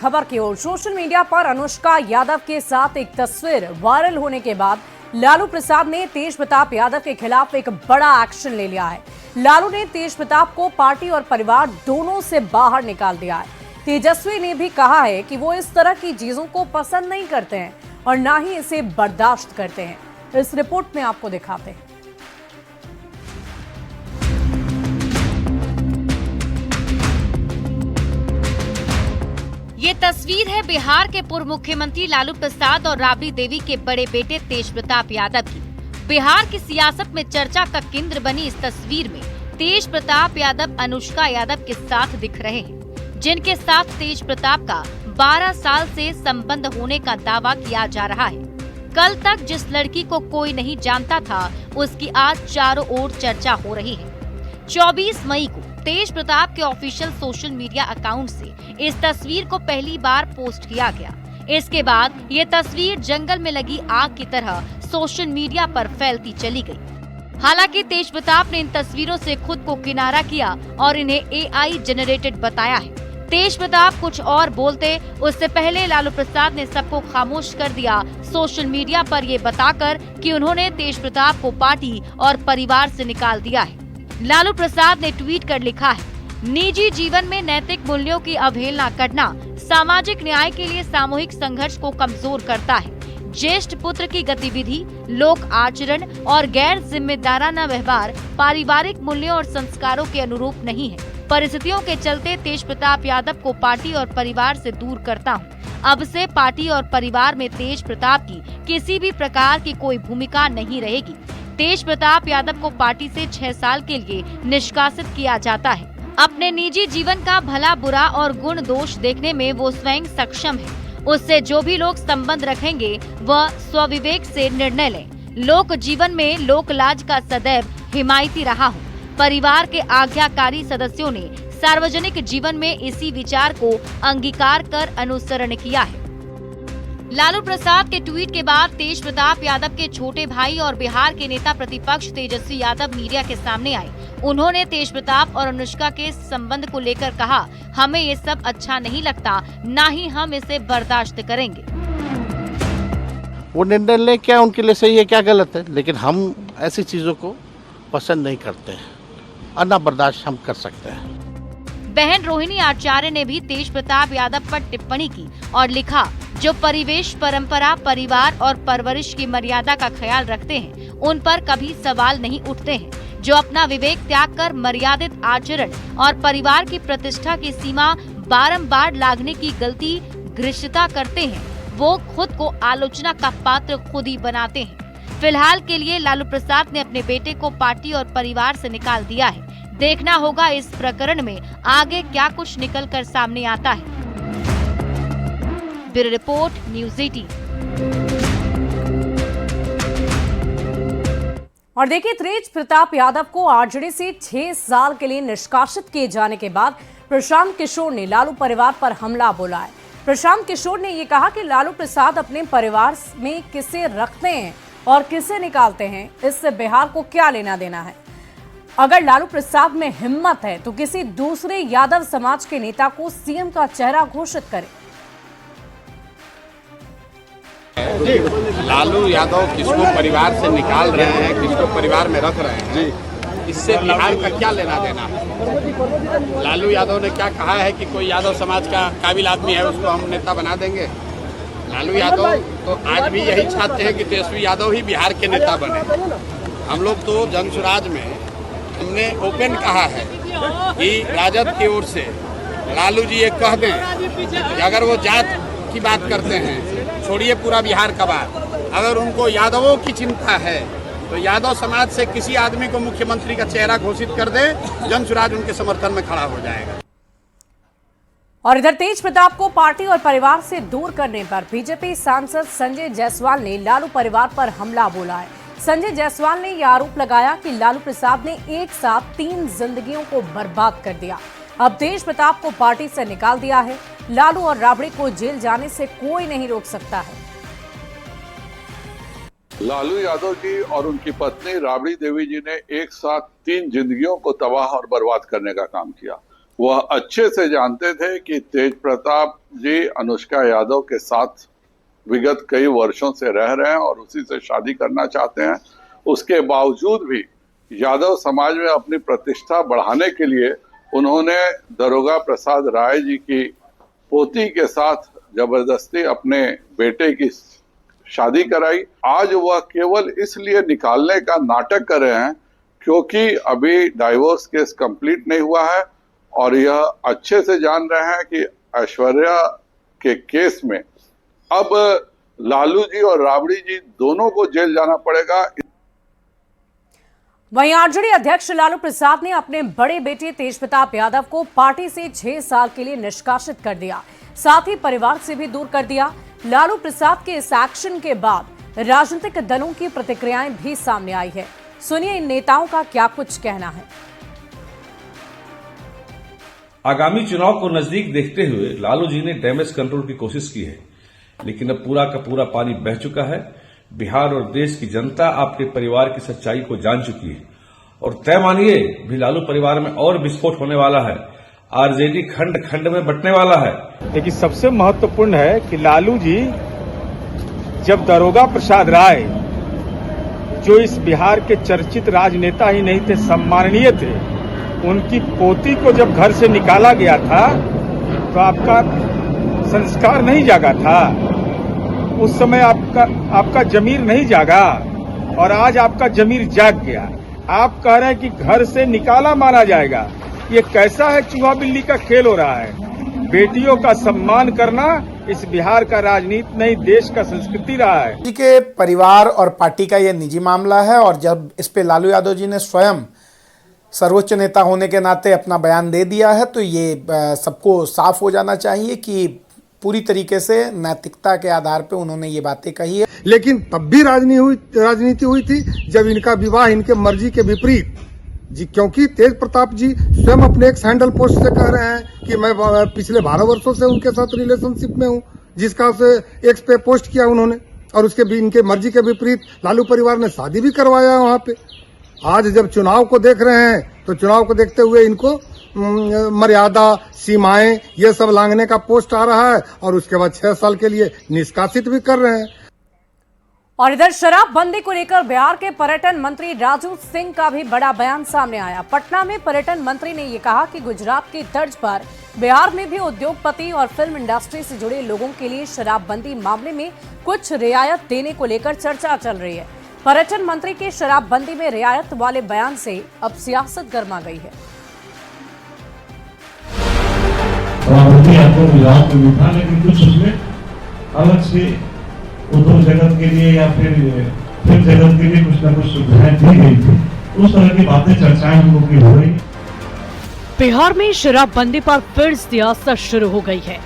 खबर की ओर। Social media पर अनुष्का यादव के साथ एक तस्वीर वायरल होने के बाद लालू प्रसाद ने तेज प्रताप यादव के खिलाफ एक बड़ा एक्शन ले लिया है। लालू ने तेज प्रताप को पार्टी और परिवार दोनों से बाहर निकाल दिया है। तेजस्वी ने भी कहा है कि वो इस तरह की चीजों को पसंद नहीं करते हैं और ना ही इसे बर्दाश्त करते हैं। इस रिपोर्ट में आपको दिखाते हैं। ये तस्वीर है बिहार के पूर्व मुख्यमंत्री लालू प्रसाद और राबड़ी देवी के बड़े बेटे तेज प्रताप यादव की। बिहार की सियासत में चर्चा का केंद्र बनी इस तस्वीर में तेज प्रताप यादव अनुष्का यादव के साथ दिख रहे हैं, जिनके साथ तेज प्रताप का 12 साल से संबंध होने का दावा किया जा रहा है। कल तक जिस लड़की को कोई नहीं जानता था, उसकी आज चारों ओर चर्चा हो रही है। 24 मई को तेज प्रताप के ऑफिशियल सोशल मीडिया अकाउंट से इस तस्वीर को पहली बार पोस्ट किया गया। इसके बाद ये तस्वीर जंगल में लगी आग की तरह सोशल मीडिया पर फैलती चली गई। हालांकि तेज प्रताप ने इन तस्वीरों से खुद को किनारा किया और इन्हें AI जनरेटेड बताया है। तेज प्रताप कुछ और बोलते उससे पहले लालू प्रसाद ने सबको खामोश कर दिया, सोशल मीडिया पर ये बताकर कि उन्होंने तेज प्रताप को पार्टी और परिवार से निकाल दिया है। लालू प्रसाद ने ट्वीट कर लिखा है, निजी जीवन में नैतिक मूल्यों की अवहेलना करना सामाजिक न्याय के लिए सामूहिक संघर्ष को कमजोर करता है। ज्येष्ठ पुत्र की गतिविधि, लोक आचरण और गैर जिम्मेदाराना व्यवहार पारिवारिक मूल्यों और संस्कारों के अनुरूप नहीं है। परिस्थितियों के चलते तेज प्रताप यादव को पार्टी और परिवार से दूर करता हूँ। अब से पार्टी और परिवार में तेज प्रताप की किसी भी प्रकार की कोई भूमिका नहीं रहेगी। तेज प्रताप यादव को पार्टी से 6 साल के लिए निष्कासित किया जाता है। अपने निजी जीवन का भला बुरा और गुण दोष देखने में वो स्वयं सक्षम है। उससे जो भी लोग संबंध रखेंगे वह स्वविवेक से निर्णय लें। लोक जीवन में लोक लाज का सदैव हिमायती रहा हूँ। परिवार के आज्ञाकारी सदस्यों ने सार्वजनिक जीवन में इसी विचार को अंगीकार कर अनुसरण किया है। लालू प्रसाद के ट्वीट के बाद तेज प्रताप यादव के छोटे भाई और बिहार के नेता प्रतिपक्ष तेजस्वी यादव मीडिया के सामने आए। उन्होंने तेज प्रताप और अनुष्का के संबंध को लेकर कहा, हमें ये सब अच्छा नहीं लगता, ना ही हम इसे बर्दाश्त करेंगे। वो निर्णय ले, क्या उनके लिए सही है क्या गलत है, लेकिन हम ऐसी चीजों को पसंद नहीं करते हैं और ना बर्दाश्त हम कर सकते हैं। बहन रोहिणी आचार्य ने भी तेज प्रताप यादव पर टिप्पणी की और लिखा, जो परिवेश, परंपरा, परिवार और परवरिश की मर्यादा का ख्याल रखते हैं, उन पर कभी सवाल नहीं उठते हैं। जो अपना विवेक त्याग कर मर्यादित आचरण और परिवार की प्रतिष्ठा की सीमा बारंबार लांघने की गलती घृष्टता करते हैं, वो खुद को आलोचना का पात्र खुद ही बनाते हैं। फिलहाल के लिए लालू प्रसाद ने अपने बेटे को पार्टी और परिवार से निकाल दिया है। देखना होगा इस प्रकरण में आगे क्या कुछ निकल कर सामने आता है। Bureau report, news 18। और देखिए, तेज प्रताप यादव को आरजेडी से 6 साल के लिए निष्कासित किए जाने के बाद प्रशांत किशोर ने लालू परिवार पर हमला बोला है। प्रशांत किशोर ने ये कहा कि लालू प्रसाद अपने परिवार में किसे रखते हैं और किसे निकालते हैं, इससे बिहार को क्या लेना देना है। अगर लालू प्रसाद में हिम्मत है तो किसी दूसरे यादव समाज के नेता को सीएम का चेहरा घोषित करे। लालू यादव किसको परिवार से निकाल रहे हैं, किसको परिवार में रख रहे हैं, इससे बिहार का क्या लेना देना है। लालू यादव ने क्या कहा है कि कोई यादव समाज का काबिल आदमी है उसको हम नेता बना देंगे। लालू यादव तो आज भी यही चाहते हैं कि तेजस्वी यादव ही बिहार के नेता बने। हम लोग तो जनसुराज में हमने ओपन कहा है कि राजद की ओर से लालू जी ये कह दें कि अगर वो जात की बात करते हैं, छोड़िए पूरा बिहार का बात, अगर उनको यादवों की चिंता है तो यादव समाज से किसी आदमी को मुख्यमंत्री का चेहरा घोषित कर दे, जनसुराज उनके समर्थन में खड़ा हो जाएगा। और इधर तेज प्रताप को पार्टी और परिवार से दूर करने पर बीजेपी सांसद संजय जायसवाल ने लालू परिवार पर हमला बोला है। संजय जायसवाल ने यह आरोप लगाया कि लालू प्रसाद ने एक साथ 3 जिंदगियों को बर्बाद कर दिया। अब तेज प्रताप को पार्टी से निकाल दिया है। लालू और राबड़ी को जेल जाने से कोई नहीं रोक सकता है। लालू यादव जी और उनकी पत्नी राबड़ी देवी जी ने एक साथ 3 जिंदगियों को तबाह और बर्बाद करने का काम किया। वह अच्छे से जानते थे कि तेज प्रताप जी अनुष्का यादव के साथ विगत कई वर्षों से रह रहे हैं और उसी से शादी करना चाहते हैं। उसके बावजूद भी यादव समाज में अपनी प्रतिष्ठा बढ़ाने के लिए उन्होंने दरोगा प्रसाद राय जी की पोती के साथ जबरदस्ती अपने बेटे की शादी कराई। आज वह केवल इसलिए निकालने का नाटक कर रहे हैं क्योंकि अभी डाइवोर्स केस कंप्लीट नहीं हुआ है और यह अच्छे से जान रहे हैं कि ऐश्वर्या के केस में अब लालू जी और राबड़ी जी दोनों को जेल जाना पड़ेगा। वहीं आरजेडी अध्यक्ष लालू प्रसाद ने अपने बड़े बेटे तेज प्रताप यादव को पार्टी से 6 साल के लिए निष्कासित कर दिया, साथ ही परिवार से भी दूर कर दिया। लालू प्रसाद के इस एक्शन के बाद राजनीतिक दलों की प्रतिक्रियाएं भी सामने आई है। सुनिए इन नेताओं का क्या कुछ कहना है। आगामी चुनाव को नजदीक देखते हुए लालू जी ने डैमेज कंट्रोल की कोशिश की है, लेकिन अब पूरा का पूरा पानी बह चुका है। बिहार और देश की जनता आपके परिवार की सच्चाई को जान चुकी है और तय मानिए भी लालू परिवार में और विस्फोट होने वाला है। आरजेडी खंड खंड में बंटने वाला है। लेकिन सबसे महत्वपूर्ण है कि लालू जी जब दरोगा प्रसाद राय, जो इस बिहार के चर्चित राजनेता ही नहीं थे, सम्माननीय थे, उनकी पोती को जब घर से निकाला गया था तो आपका संस्कार नहीं जागा था, उस समय आपका जमीर नहीं जागा और आज आपका जमीर जाग गया। आप कह रहे हैं कि घर से निकाला माना जाएगा। ये कैसा है, चूहा बिल्ली का खेल हो रहा है। बेटियों का सम्मान करना इस बिहार का राजनीति नहीं, देश का संस्कृति रहा है। जी के परिवार और पार्टी का ये निजी मामला है और जब इस पे लालू यादव जी ने स्वयं सर्वोच्च नेता होने के नाते अपना बयान दे दिया है तो ये सबको साफ हो जाना चाहिए कि पूरी तरीके से नैतिकता के आधार पे उन्होंने ये बातें कही है। लेकिन तब भी राजनीति हुई थी जब इनका विवाह इनके मर्जी के विपरीत जी, क्योंकि तेज प्रताप जी स्वयं अपने एक सैंडल पोस्ट से कह रहे हैं कि मैं पिछले 12 वर्षों से उनके साथ रिलेशनशिप में हूं, जिसका से एक्स पे पोस्ट किया उन्होंने और उसके इनके मर्जी के विपरीत लालू परिवार ने शादी भी करवाया वहां पे। आज जब चुनाव को देख रहे हैं तो चुनाव को देखते हुए इनको मर्यादा, सीमाएं, ये सब लांघने का पोस्ट आ रहा है और उसके बाद 6 साल के लिए निष्कासित भी कर रहे हैं। और इधर शराबबंदी को लेकर बिहार के पर्यटन मंत्री राजू सिंह का भी बड़ा बयान सामने आया। पटना में पर्यटन मंत्री ने ये कहा कि गुजरात की तर्ज पर बिहार में भी उद्योगपति और फिल्म इंडस्ट्री से जुड़े लोगों के लिए शराबबंदी मामले में कुछ रियायत देने को लेकर चर्चा चल रही है। पर्यटन मंत्री के शराबबंदी में रियायत वाले बयान से अब सियासत गर्मा गई है। आपको गुजरात में था, लेकिन कुछ उसमें अलग से उद्योग जगत के लिए या फिर फिल्म जगत के लिए कुछ न कुछ सुविधाएं दी गई थी। उस तरह की बातें, चर्चाएं हम लोग की हो रही। बिहार में शराबबंदी पर फिर सियासत शुरू हो गई है।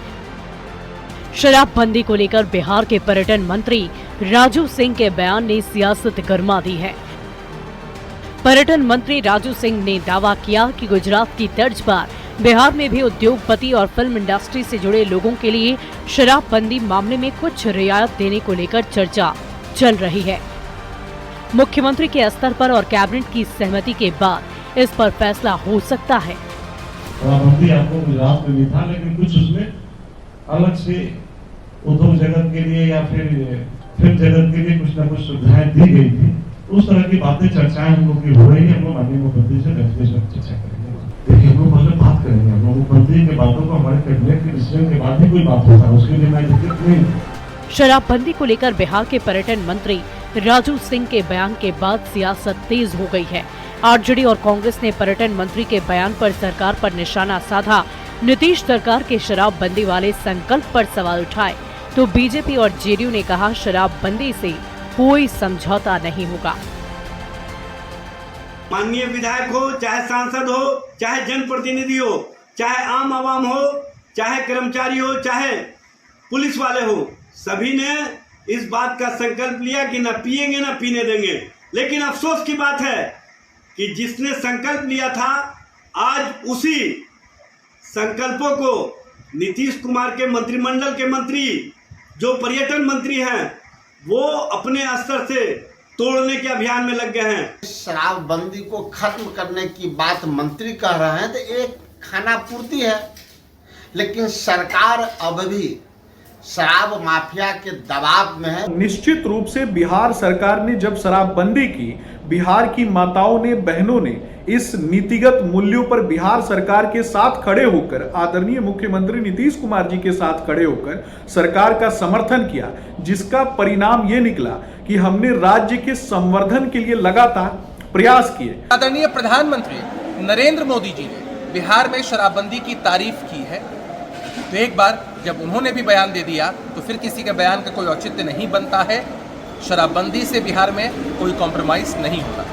शराबबंदी को लेकर बिहार के पर्यटन मंत्री राजू सिंह के बयान ने सियासत गर्मा दी है। पर्यटन मंत्री राजू सिंह ने दावा किया कि गुजरात की तर्ज पर बिहार में भी उद्योगपति और फिल्म इंडस्ट्री से जुड़े लोगों के लिए शराबबंदी मामले में कुछ रियायत देने को लेकर चर्चा चल रही है। मुख्यमंत्री के स्तर पर और कैबिनेट की सहमति के बाद इस पर फैसला हो सकता है। आपको गुजरात में भी था, लेकिन कुछ उसमें अलग से उद्योग जगत के लिए या फिर फिल्म जगत के लिए कुछ न कुछ सुविधाएं दी गई थी। उस तरह की बातें, चर्चाएं हम लोग की हो रही है। हम लोग माननीय मुख्यमंत्री से चर्चा करेंगे। देखिए, हम लोग पहले बात करेंगे। हम लोग मुख्यमंत्री की बातों को हमारे कैबिनेट के डिसीजन के बाद ही कोई बात होता है, उसके लिए मैं दिक्कत नहीं। शराबबंदी को लेकर बिहार के पर्यटन मंत्री राजू सिंह के बयान के बाद सियासत तेज हो गई है। आरजेडी और कांग्रेस ने पर्यटन मंत्री के बयान पर सरकार पर निशाना साधा। नीतीश सरकार के शराबबंदी वाले संकल्प पर सवाल उठाए तो बीजेपी और जेडीयू ने कहा शराबबंदी से कोई समझौता नहीं होगा। माननीय विधायक हो, चाहे सांसद हो, चाहे जनप्रतिनिधि हो, चाहे आम आवाम हो, चाहे कर्मचारी हो, चाहे पुलिस वाले हो, सभी ने इस बात का संकल्प लिया कि न पिएंगे न पीने देंगे। लेकिन अफसोस की बात है कि जिसने संकल्प लिया था, आज उसी संकल्पों को नीतीश कुमार के मंत्रिमंडल के मंत्री, जो पर्यटन मंत्री हैं, वो अपने स्तर से तोड़ने के अभियान में लग गए हैं। शराबबंदी को खत्म करने की बात मंत्री कह रहे हैं तो एक खाना पूर्ति है, लेकिन सरकार अब भी शराब माफिया के दबाव में है। निश्चित रूप से बिहार सरकार ने जब शराबबंदी की, बिहार की माताओं ने, बहनों ने इस नीतिगत मूल्यों पर बिहार सरकार के साथ खड़े होकर, आदरणीय मुख्यमंत्री नीतीश कुमार जी के साथ खड़े होकर सरकार का समर्थन किया, जिसका परिणाम ये निकला कि हमने राज्य के संवर्धन के लिए लगातार प्रयास किए। आदरणीय प्रधानमंत्री नरेंद्र मोदी जी ने बिहार में शराबबंदी की तारीफ की है, तो एक बार जब उन्होंने भी बयान दे दिया तो फिर किसी के बयान का कोई औचित्य नहीं बनता है। शराबबंदी से बिहार में कोई कॉम्प्रोमाइज नहीं होता।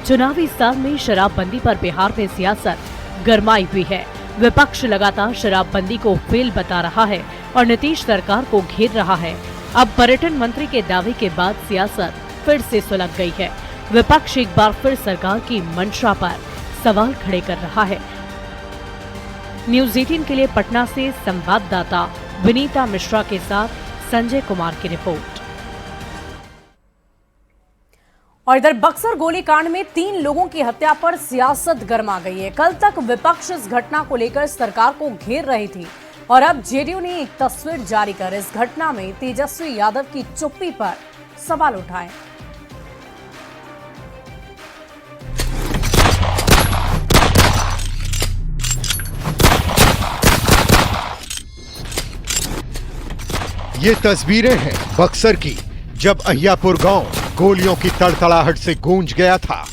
चुनावी साल में शराबबंदी पर बिहार में सियासत गरमाई हुई है। विपक्ष लगातार शराबबंदी को फेल बता रहा है और नीतीश सरकार को घेर रहा है। अब पर्यटन मंत्री के दावे के बाद सियासत फिर से सुलग गई है। विपक्ष एक बार फिर सरकार की मंशा पर सवाल खड़े कर रहा है। न्यूज 18 के लिए पटना से संवाददाता विनीता मिश्रा के साथ संजय कुमार की रिपोर्ट। और इधर बक्सर गोलीकांड में 3 लोगों की हत्या पर सियासत गरमा गई है। कल तक विपक्ष इस घटना को लेकर सरकार को घेर रही थी और अब जेडीयू ने एक तस्वीर जारी कर इस घटना में तेजस्वी यादव की चुप्पी पर सवाल उठाए। ये तस्वीरें हैं बक्सर की, जब अहियापुर गांव गोलियों की तड़तड़ाहट से गूंज गया था।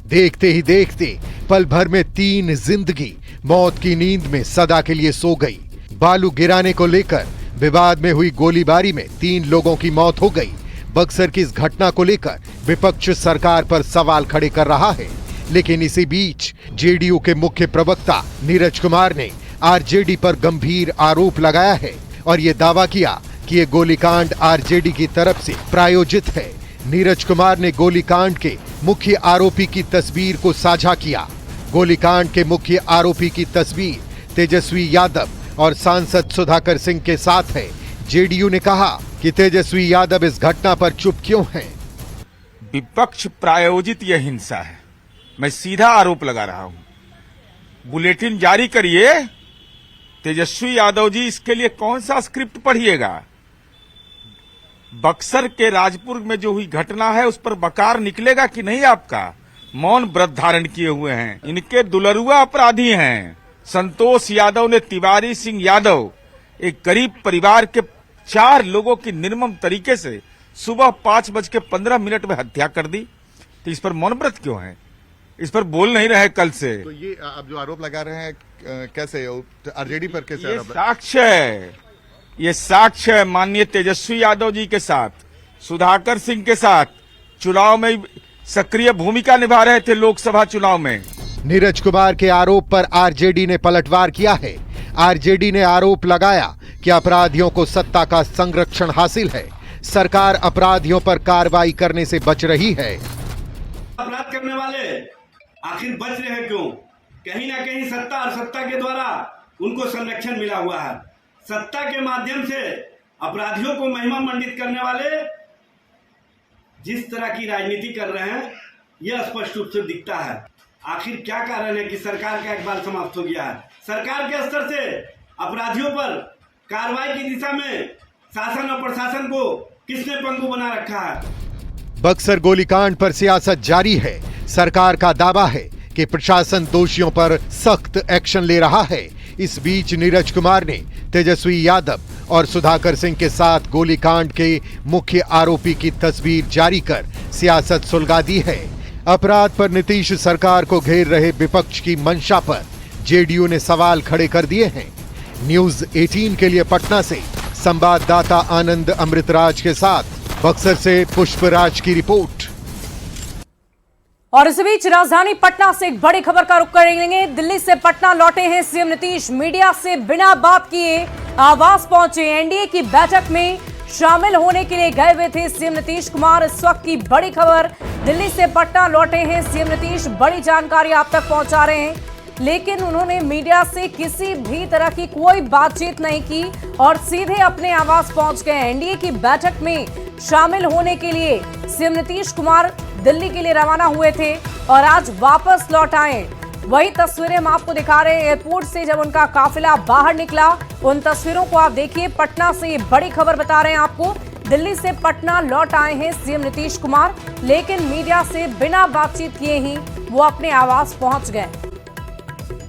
देखते ही देखते पल भर में 3 जिंदगी मौत की नींद में सदा के लिए सो गई। बालू गिराने को लेकर विवाद में हुई गोलीबारी में 3 लोगों की मौत हो गई। बक्सर की इस घटना को लेकर विपक्ष सरकार पर सवाल खड़े कर रहा है, लेकिन इसी बीच जेडीयू के मुख्य प्रवक्ता नीरज कुमार ने आरजेडी पर गंभीर आरोप लगाया है और ये दावा किया कि ये गोलीकांड आरजेडी की तरफ से प्रायोजित है। नीरज कुमार ने गोलीकांड के मुख्य आरोपी की तस्वीर को साझा किया। गोलीकांड के मुख्य आरोपी की तस्वीर तेजस्वी यादव और सांसद सुधाकर सिंह के साथ है। जेडीयू ने कहा कि तेजस्वी यादव इस घटना पर चुप क्यों हैं? विपक्ष प्रायोजित यह हिंसा है, मैं सीधा आरोप लगा रहा हूं। बुलेटिन जारी करिए। तेजस्वी यादव जी, इसके लिए कौन सा स्क्रिप्ट पढ़िएगा? बक्सर के राजपुर में जो हुई घटना है उस पर बकार निकलेगा कि नहीं? आपका मौन व्रत धारण किए हुए हैं। इनके दुलरुआ अपराधी हैं। संतोष यादव ने तिवारी सिंह यादव, एक गरीब परिवार के 4 लोगों की निर्मम तरीके से सुबह 5:15 में हत्या कर दी। तो इस पर मौन व्रत क्यों है? इस पर बोल नहीं रहे कल से। तो ये आप जो आरोप लगा रहे हैं कैसे आरजेडी पर कैसे? ये साक्ष्य है, ये साक्ष्य है। माननीय तेजस्वी यादव जी के साथ, सुधाकर सिंह के साथ चुनाव में सक्रिय भूमिका निभा रहे थे लोकसभा चुनाव में। नीरज कुमार के आरोप पर आरजेडी ने पलटवार किया है। आरजेडी ने आरोप लगाया कि अपराधियों को सत्ता का संरक्षण हासिल है, सरकार अपराधियों पर कार्रवाई करने से बच रही है। अपराध करने वाले आखिर बच रहे हैं क्यों? कहीं ना कहीं सत्ता और सत्ता के द्वारा उनको संरक्षण मिला हुआ है। सत्ता के माध्यम से अपराधियों को महिमा मंडित करने वाले जिस तरह की राजनीति कर रहे हैं, यह स्पष्ट रूप से दिखता है। आखिर क्या कारण है कि सरकार का इकबाल समाप्त हो गया है? सरकार के स्तर से अपराधियों पर कार्रवाई की दिशा में शासन और प्रशासन को किसने पंगु बना रखा है? बक्सर गोलीकांड पर सियासत जारी है। सरकार का दावा है कि प्रशासन दोषियों पर सख्त एक्शन ले रहा है। इस बीच नीरज कुमार ने तेजस्वी यादव और सुधाकर सिंह के साथ गोलीकांड के मुख्य आरोपी की तस्वीर जारी कर सियासत सुलगा दी है। अपराध पर नीतीश सरकार को घेर रहे विपक्ष की मंशा पर जेडीयू ने सवाल खड़े कर दिए हैं। न्यूज 18 के लिए पटना से संवाददाता आनंद अमृतराज के साथ बक्सर से पुष्पराज की रिपोर्ट। और इस बीच राजधानी पटना से एक बड़ी खबर का रुख करेंगे। दिल्ली से पटना लौटे हैं सीएम नीतीश। मीडिया से बिना बात किए आवास पहुंचे। एनडीए की बैठक में शामिल होने के लिए गए हुए थे सीएम नीतीश कुमार। इस वक्त की बड़ी खबर, दिल्ली से पटना लौटे हैं सीएम नीतीश। बड़ी जानकारी आप तक पहुंचा रहे हैं, लेकिन उन्होंने मीडिया से किसी भी तरह की कोई बातचीत नहीं की और सीधे अपने आवास पहुंच गए। एनडीए की बैठक में शामिल होने के लिए सीएम नीतीश कुमार दिल्ली के लिए रवाना हुए थे और आज वापस लौट आए। वही तस्वीरें हम आपको दिखा रहे हैं एयरपोर्ट से जब उनका काफिला बाहर निकला। उन तस्वीरों को आप देखिए। पटना से ये बड़ी खबर बता रहे हैं आपको। दिल्ली से पटना लौट आए हैं सीएम नीतीश कुमार, लेकिन मीडिया से बिना बातचीत किए ही वो अपने आवास पहुंच गए।